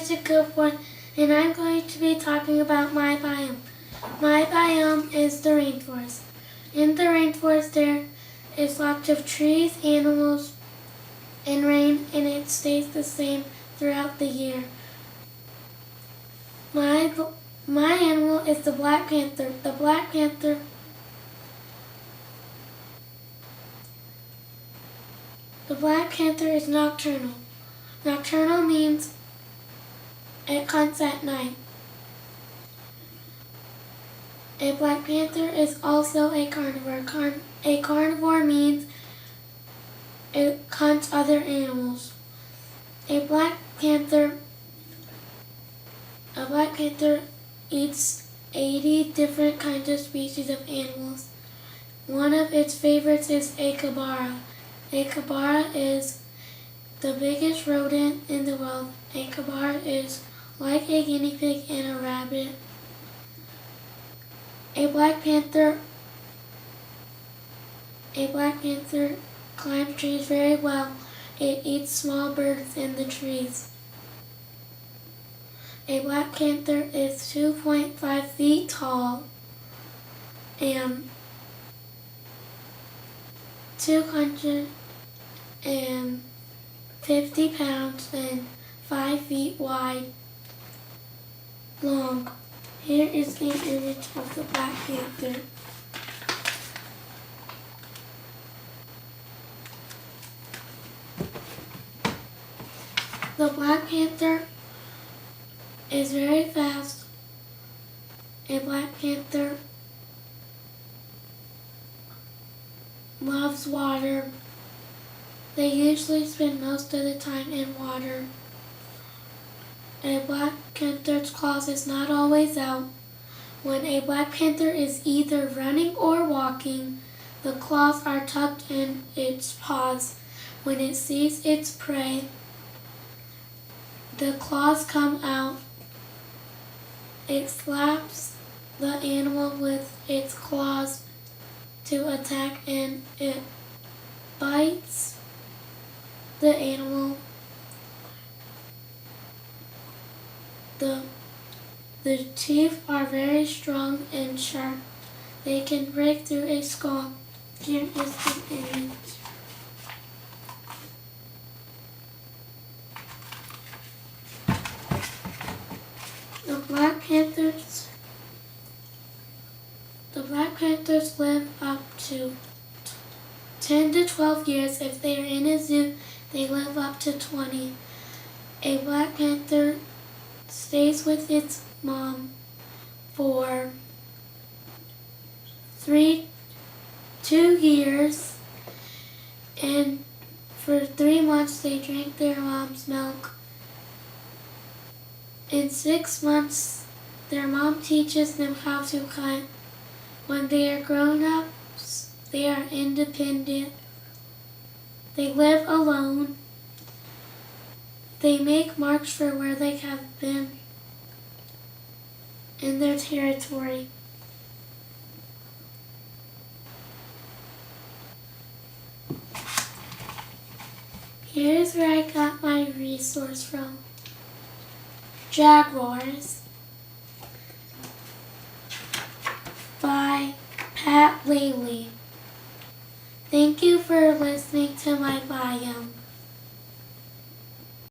to go forth, and I'm going to be talking about my biome. My biome is the rainforest. In the rainforest there is lots of trees, animals, and rain, and it stays the same throughout the year. My animal is the black panther. The black panther is nocturnal. Nocturnal means it hunts at night. A black panther is also a carnivore. A carnivore means it hunts other animals. A black panther eats 80 different kinds of species of animals. One of its favorites is a capybara. A capybara is the biggest rodent in the world. A capybara is like a guinea pig and a rabbit. A black panther climbs trees very well. It eats small birds in the trees. A black panther is 2.5 feet tall and 250 pounds and 5 feet long. Here is an image of the black panther. The black panther is very fast. A black panther loves water. They usually spend most of the time in water. A black panther's claws is not always out. When a black panther is either running or walking, the claws are tucked in its paws. When it sees its prey, the claws come out. It slaps the animal with its claws to attack, and it bites the animal. The teeth are very strong and sharp. They can break through a skull. Here is the image. The black panthers live up to 10 to 12 years. If they are in a zoo, they live up to 20. A black panther stays with its mom for 2 years, and for 3 months they drink their mom's milk. In 6 months, their mom teaches them how to hunt. When they are grown-ups, they are independent. They live alone. They make marks for where they have been in their territory. Here's where I got my resource from. Jaguars by Pat Laley. Thank you for listening to my biome.